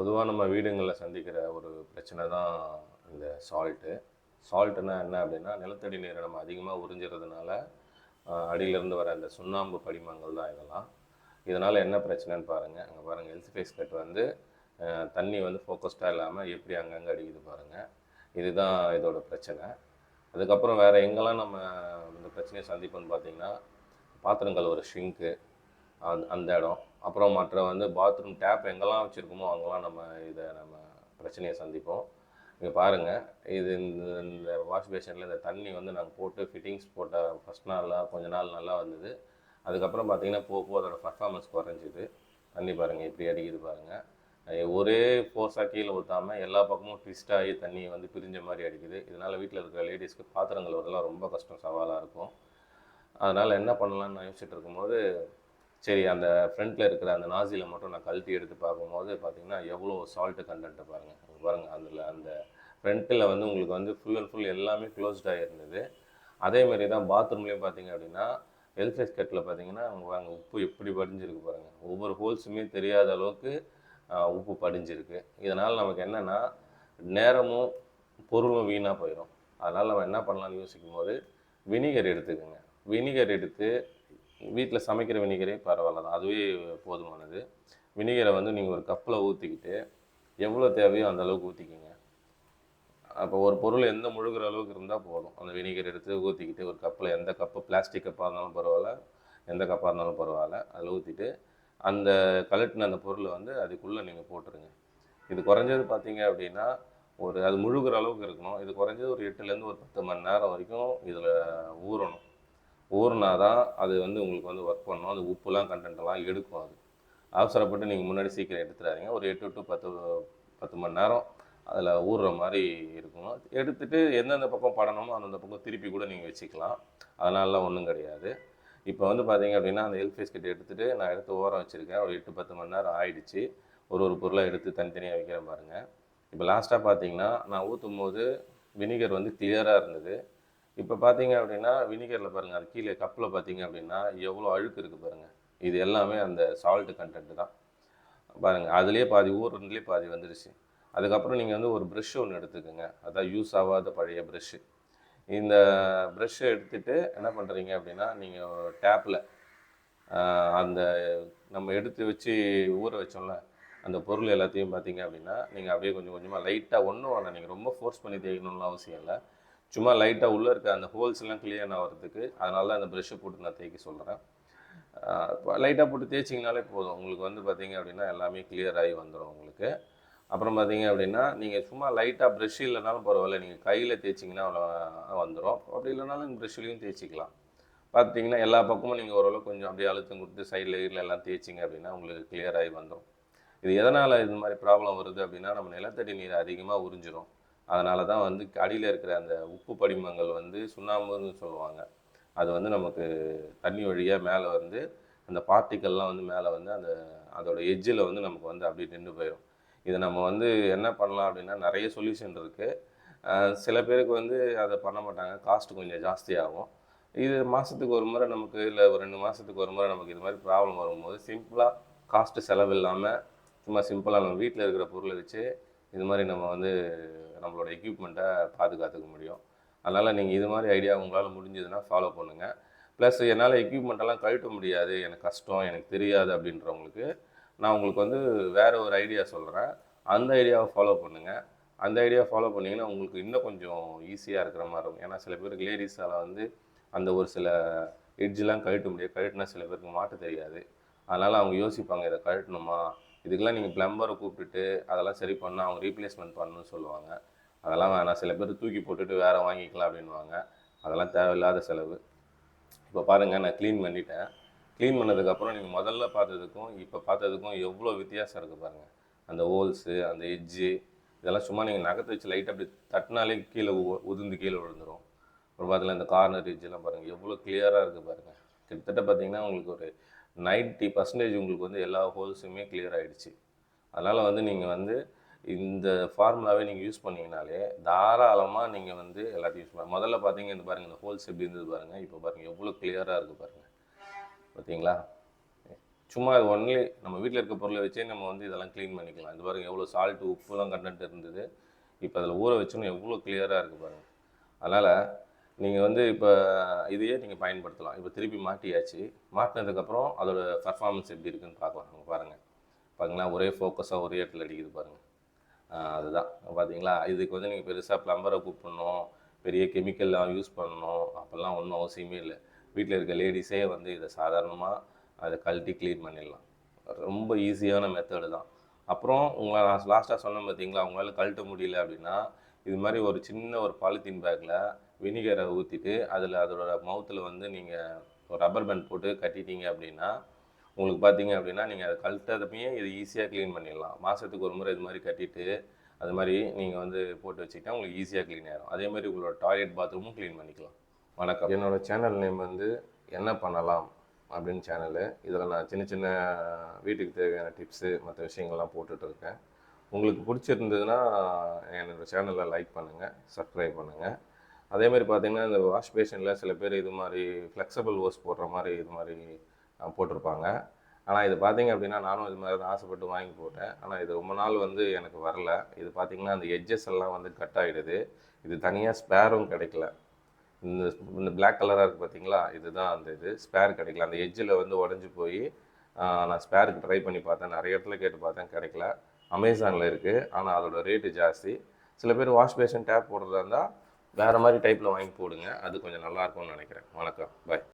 பொதுவாக நம்ம வீடுங்களில் சந்திக்கிற ஒரு பிரச்சனை தான் இந்த சால்ட்டுனா என்ன அப்படின்னா நிலத்தடி நீரை நம்ம அதிகமாக உறிஞ்சிறதுனால அடியிலேருந்து வர அந்த சுண்ணாம்பு படிமங்கள் தான் இதனால் என்ன பிரச்சனைன்னு பாருங்கள். அங்கே பாருங்கள், எல்சிஃபேஸ் கட் வந்து தண்ணி வந்து ஃபோக்கஸ்டாக இல்லாமல் எப்படி அங்கங்கே அடிக்குது பாருங்கள். இதுதான் இதோட பிரச்சனை. அதுக்கப்புறம் வேறு எங்கெல்லாம் நம்ம இந்த பிரச்சனையை சந்திப்போம்னு பார்த்தீங்கன்னா, பாத்திரங்கள் ஒரு ஷிங்க்கு அந்த இடம், அப்புறம் மற்ற வந்து பாத்ரூம் டேப் எங்கெல்லாம் வச்சுருக்கோமோ அங்கெல்லாம் நம்ம பிரச்சனையை சந்திப்போம். இங்கே பாருங்கள், இது இந்த வாஷ் பேஷனில் இந்த தண்ணி வந்து நாங்கள் போட்டு ஃபிட்டிங்ஸ் போட்ட ஃபஸ்ட் நாளில் கொஞ்ச நாள் நல்லா வந்தது. அதுக்கப்புறம் பார்த்திங்கன்னா போக அதோட பர்ஃபார்மன்ஸ் குறைஞ்சிது. தண்ணி பாருங்கள் எப்படி அடிக்குது பாருங்கள். ஒரே ஃபோர்ஸாக கீழே ஊற்றாமல் எல்லா பக்கமும் ட்விஸ்ட் ஆகி தண்ணி வந்து பிரிஞ்ச மாதிரி அடிக்குது. இதனால் வீட்டில் இருக்கிற லேடிஸ்க்கு பாத்திரங்கள் வரலாம் ரொம்ப கஷ்டம், சவாலாக இருக்கும். அதனால் என்ன பண்ணலான்னு நான் யோசிச்சுட்டு இருக்கும்போது, சரி அந்த ஃப்ரண்ட்டில் இருக்கிற அந்த நாசியில் மட்டும் நான் கழட்டி எடுத்து பார்க்கும்போது பார்த்திங்கன்னா எவ்வளோ சால்ட்டு கண்டென்ட்டை பாருங்கள். அதில் அந்த ஃப்ரண்ட்டில் வந்து உங்களுக்கு வந்து ஃபுல் அண்ட் ஃபுல் எல்லாமே க்ளோஸ்டாக இருந்தது. அதேமாரி தான் பாத்ரூம்லேயும் பார்த்திங்க அப்படின்னா எல்ஃபேஸ் கட்டில் பார்த்திங்கன்னா அங்கே உப்பு எப்படி படிஞ்சிருக்கு பாருங்கள். ஒவ்வொரு ஹோல்ஸுமே தெரியாத அளவுக்கு உப்பு படிஞ்சிருக்கு. இதனால் நமக்கு என்னென்னா நேரமும் பொருளும் வீணாக போயிடும். அதனால் நம்ம என்ன பண்ணலான்னு யோசிக்கும் போது வினிகர் எடுத்துக்கோங்க. வினிகர் எடுத்து வீட்டில் சமைக்கிற வினிகரே பரவாயில்ல தான், அதுவே போதுமானது. வினிகரை வந்து நீங்கள் ஒரு கப்பில் ஊற்றிக்கிட்டு எவ்வளோ தேவையோ அந்த அளவுக்கு ஊற்றிக்கிங்க. அப்போ ஒரு பொருள் எந்த முழுகிற அளவுக்கு இருந்தால் போதும். அந்த வினிகர் எடுத்து ஊற்றிக்கிட்டு ஒரு கப்பில், எந்த கப்பு, பிளாஸ்டிக் கப்பாக இருந்தாலும் பரவாயில்ல, எந்த கப்பாக இருந்தாலும் பரவாயில்ல, அதில் ஊற்றிட்டு அந்த கலட்டின அந்த பொருளை வந்து அதுக்குள்ளே நீங்கள் போட்டுருங்க. இது குறைஞ்சது பார்த்தீங்க அப்படின்னா அது முழுகிற அளவுக்கு இருக்கணும். இது குறைஞ்சது ஒரு 8லேருந்து ஒரு 10 மணி நேரம் வரைக்கும் இதில் ஊறணும். ஊறினா தான் அது வந்து உங்களுக்கு வந்து ஒர்க் பண்ணணும். அது உப்புலாம் கண்டென்ட்டெல்லாம் எடுக்கும். அது அவசரப்பட்டு நீங்கள் முன்னாடி சீக்கிரம் எடுத்துடாதீங்க. ஒரு 8 டு 10 மணி நேரம் அதில் ஊறுற மாதிரி இருக்கணும். எடுத்துகிட்டு எந்தெந்த பக்கம் படணுமோ அந்தந்த பக்கம் திருப்பி கூட நீங்கள் வச்சுக்கலாம். அதனாலலாம் ஒன்றும் கிடையாது. இப்போ வந்து பார்த்தீங்க அப்படின்னா அந்த எல்ஃபேஸ் கட் எடுத்துகிட்டு நான் எடுத்து ஓரம் வச்சுருக்கேன். ஒரு 8-10 மணி நேரம் ஆயிடுச்சு. ஒரு பொருளை எடுத்து தனித்தனியாக வைக்கிறேன் பாருங்கள். இப்போ லாஸ்ட்டாக பார்த்தீங்கன்னா நான் ஊற்றும் போது வினிகர் வந்து கிளியராக இருந்தது. இப்போ பார்த்தீங்க அப்படின்னா வினிகரில் பாருங்கள், அது கீழே கப்பில் பார்த்தீங்க அப்படின்னா எவ்வளோ அழுக்கு இருக்குது பாருங்கள். இது எல்லாமே அந்த சால்ட்டு கண்டென்ட்டு தான் பாருங்கள். அதுலேயே பாதி ஊறுலேயே பாதி வந்துடுச்சு. அதுக்கப்புறம் நீங்கள் வந்து ஒரு ப்ரெஷ் ஒன்று எடுத்துக்கோங்க. அதான் யூஸ் ஆகாத பழைய ப்ரெஷ்ஷு. இந்த ப்ரெஷ்ஷை எடுத்துகிட்டு என்ன பண்ணுறீங்க அப்படின்னா, நீங்கள் டேப்பில் அந்த நம்ம எடுத்து வச்சு ஊற வச்சோம்ல அந்த பொருள் எல்லாத்தையும் பார்த்தீங்க அப்படின்னா நீங்கள் அப்படியே கொஞ்சம் கொஞ்சமாக லைட்டாக ஒன்றும் வேணாம், நீங்கள் ரொம்ப ஃபோர்ஸ் பண்ணி தேய்க்கணும்னு அவசியம் இல்லை. சும்மா லைட்டாக உள்ளே இருக்க அந்த ஹோல்ஸ்லாம் கிளியர் ஆகிறதுக்கு, அதனால தான் அந்த ப்ரெஷ்ஷை போட்டு நான் தேய்க்க சொல்கிறேன். லைட்டாக போட்டு தேய்ச்சிங்கனாலே போதும். உங்களுக்கு வந்து பார்த்திங்க அப்படின்னா எல்லாமே கிளியர் ஆகி வந்துடும் உங்களுக்கு. அப்புறம் பார்த்திங்க அப்படின்னா நீங்கள் சும்மா லைட்டாக ப்ரெஷ் இல்லைனாலும் பரவாயில்ல, நீங்கள் கையில் தேய்ச்சிங்கன்னா வந்துடும். அப்படி இல்லைனாலும் ப்ரெஷ்லேயும் தேய்ச்சிக்கலாம். பார்த்திங்கன்னா எல்லா பக்கமும் நீங்கள் ஓரளவு கொஞ்சம் அப்படியே அழுத்தம் கொடுத்து சைடில் எல்லாம் தேய்ச்சிங்க அப்படின்னா உங்களுக்கு கிளியர் ஆகி வந்துடும். இது எதனால் இது மாதிரி ப்ராப்ளம் வருது அப்படின்னா, நம்ம நிலத்தடி நீரை அதிகமாக உறிஞ்சிடும். அதனால தான் வந்து அடியில் இருக்கிற அந்த உப்பு படிமங்கள் வந்து சுண்ணாம்புன்னு சொல்லுவாங்க. அது வந்து நமக்கு தண்ணி வழியாக மேலே வந்து அந்த பார்ட்டிக்கல்லாம் வந்து மேலே வந்து அதோட எட்ஜில் வந்து நமக்கு வந்து அப்படியே நின்று போயிடும். இதை நம்ம வந்து என்ன பண்ணலாம் அப்படின்னா நிறைய சொல்யூஷன் இருக்குது. சில பேருக்கு வந்து அதை பண்ண மாட்டாங்க, காஸ்ட்டு கொஞ்சம் ஜாஸ்தியாகும். இது மாதத்துக்கு ஒரு முறை நமக்கு, இல்லை ஒரு 2 மாதத்துக்கு ஒரு முறை நமக்கு இது மாதிரி ப்ராப்ளம் வரும்போது சிம்பிளாக காஸ்ட்டு செலவு இல்லாமல் சும்மா சிம்பிளாக நம்ம வீட்டில் இருக்கிற பொருளை வச்சு இது மாதிரி நம்ம வந்து நம்மளோட எக்யூப்மெண்ட்டை பாதுகாத்துக்க முடியும். அதனால் நீங்கள் இது மாதிரி ஐடியா உங்களால் முடிஞ்சதுன்னா ஃபாலோ பண்ணுங்கள். ப்ளஸ் என்னால் எக்யூப்மெண்ட்டெல்லாம் கழட்ட முடியாது, எனக்கு கஷ்டம், எனக்கு தெரியாது அப்படின்றவங்களுக்கு நான் உங்களுக்கு வந்து வேறு ஒரு ஐடியா சொல்கிறேன். அந்த ஐடியாவை ஃபாலோ பண்ணுங்கள். அந்த ஐடியா ஃபாலோ பண்ணிங்கன்னா உங்களுக்கு இன்னும் கொஞ்சம் ஈஸியாக இருக்கிற மாதிரி இருக்கும். ஏன்னா சில பேருக்கு லேடிஸால் வந்து அந்த ஒரு சில எட்ஜெலாம் கழட்ட முடியாது. கழட்டினா சில பேருக்கு மாட்ட தெரியாது. அதனால் அவங்க யோசிப்பாங்க, இதை கழட்டணுமா, இதுக்கெல்லாம் நீங்கள் ப்ளம்பரை கூப்பிட்டுட்டு அதெல்லாம் சரி பண்ணால் அவங்க ரீப்ளேஸ்மெண்ட் பண்ணணும்னு சொல்லுவாங்க. அதெல்லாம் வேணாம், சில பேர் தூக்கி போட்டுட்டு வேறு வாங்கிக்கலாம் அப்படின்வாங்க. அதெல்லாம் தேவையில்லாத செலவு. இப்போ பாருங்கள், நான் க்ளீன் பண்ணிட்டேன். க்ளீன் பண்ணதுக்கப்புறம் நீங்கள் முதல்ல பார்த்ததுக்கும் இப்போ பார்த்ததுக்கும் எவ்வளோ வித்தியாசம் இருக்குது பாருங்கள். அந்த ஹோல்ஸு, அந்த எட்ஜு, இதெல்லாம் சும்மா நீங்கள் நகத்தை வச்சு லைட்டாக அப்படி தட்டினாலே கீழே உதிர்ந்து கீழே விழுந்துடும். அப்புறம் பார்த்தீங்கன்னா இந்த கார்னர் எட்ஜெல்லாம் பாருங்கள் எவ்வளோ கிளியராக இருக்குது பாருங்கள். கிட்டத்தட்ட பார்த்திங்கன்னா உங்களுக்கு ஒரு 90% உங்களுக்கு வந்து எல்லா ஹோல்ஸுமே கிளியர் ஆகிடுச்சு. அதனால் வந்து நீங்கள் வந்து இந்த ஃபார்முலாவே நீங்கள் யூஸ் பண்ணிங்கனாலே தாராளமாக நீங்கள் வந்து எல்லாத்தையும் யூஸ் பண்ணலாம். முதல்ல பார்த்தீங்க இந்த பாருங்கள், இந்த ஹோல்ஸ் எப்படி இருந்தது பாருங்கள். இப்போ பாருங்கள் எவ்வளோ கிளியராக இருக்குது பாருங்கள், பார்த்தீங்களா? சும்மா அது ஒன்லி நம்ம வீட்டில் இருக்க பொருளை வச்சே நம்ம வந்து இதெல்லாம் க்ளீன் பண்ணிக்கலாம். இது பாருங்க எவ்வளோ சால்ட்டு, உப்புலாம் கண்டென்ட் இருந்தது. இப்போ அதில் ஊற வச்சோன்னா எவ்வளோ கிளியராக இருக்குது பாருங்கள். அதனால் நீங்கள் வந்து இப்போ இதையே நீங்கள் பயன்படுத்தலாம். இப்போ திருப்பி மாட்டியாச்சு. மாட்டினதுக்கப்புறம் அதோட பர்ஃபார்மன்ஸ் எப்படி இருக்குன்னு பார்க்கலாம். நம்ம பாருங்கள். பார்த்தீங்களா ஒரே ஃபோக்கஸாக ஒரே இடத்துல அடிக்குது பாருங்கள். அதுதான் பார்த்தீங்களா. இதுக்கு வந்து நீங்கள் பெருசாக ப்ளம்பரை கூப்பிடணும், பெரிய கெமிக்கல்லாம் யூஸ் பண்ணணும் அப்போல்லாம் ஒன்றும் அவசியமே இல்லை. வீட்டில் இருக்க லேடிஸே வந்து இதை சாதாரணமாக அதை கழட்டி க்ளீன் பண்ணிடலாம். ரொம்ப ஈஸியான மெத்தடு தான். அப்புறம் உங்களை நான் லாஸ்ட்டாக சொன்னேன் பார்த்தீங்களா, உங்களால் கழட்ட முடியல அப்படின்னா இது மாதிரி ஒரு சின்ன ஒரு பாலித்தீன் பேக்கில் வினிகரை ஊற்றிட்டு அதில் அதோட மவுத்தில் வந்து நீங்கள் ஒரு ரப்பர் பேண்ட் போட்டு கட்டிட்டீங்க அப்படின்னா உங்களுக்கு பார்த்தீங்க அப்படின்னா நீங்கள் அதை கழட்டதுமே இது ஈஸியாக க்ளீன் பண்ணிடலாம். மாதத்துக்கு ஒரு முறை இது மாதிரி கட்டிட்டு அது மாதிரி நீங்கள் வந்து போட்டு வச்சுக்கிட்டா உங்களுக்கு ஈஸியாக க்ளீன் ஆகிடும். அதே மாதிரி உங்களோட டாய்லெட் பாத்ரூமும் க்ளீன் பண்ணிக்கலாம். வணக்கம். என்னோடய சேனல் நேம் வந்து என்ன பண்ணலாம் அப்படின்னு சேனலு. இதில் நான் சின்ன சின்ன வீட்டுக்கு தேவையான டிப்ஸு மற்ற விஷயங்கள்லாம் போட்டுட்ருக்கேன். உங்களுக்கு பிடிச்சிருந்ததுன்னா என்னோடய சேனலை லைக் பண்ணுங்கள், சப்ஸ்கிரைப் பண்ணுங்கள். அதேமாதிரி பார்த்திங்கன்னா இந்த வாஷ் பேஷனில் சில பேர் இது மாதிரி ஃப்ளெக்சிபிள் ஓஸ் போடுற மாதிரி இது மாதிரி போட்டிருப்பாங்க. ஆனால் இது பார்த்திங்க அப்படின்னா நானும் இது மாதிரி தான் ஆசைப்பட்டு வாங்கி போட்டேன். ஆனால் இது ரொம்ப நாள் வந்து எனக்கு வரல. இது பார்த்திங்கன்னா அந்த எட்ஜஸ் எல்லாம் வந்து கட் ஆகிடுது. இது தனியாக ஸ்பேரும் கிடைக்கல. இந்த பிளாக் கலராக இருக்குது பார்த்தீங்களா, இதுதான் அந்த இது ஸ்பேர் கிடைக்கல. அந்த எட்ஜில் வந்து உடஞ்சி போய் நான் ஸ்பேருக்கு ட்ரை பண்ணி பார்த்தேன். நிறைய இடத்துல கேட்டு பார்த்தேன், கிடைக்கல. அமேசானில் இருக்குது, ஆனால் அதோடய ரேட்டு ஜாஸ்தி. சில பேர் வாஷ் பேஷன் டேப் போடுறதா இருந்தால் வேறு மாதிரி டைப்பில் வாங்கி போடுங்க. அது கொஞ்சம் நல்லாயிருக்கும்னு நினைக்கிறேன். வணக்கம், பாய்.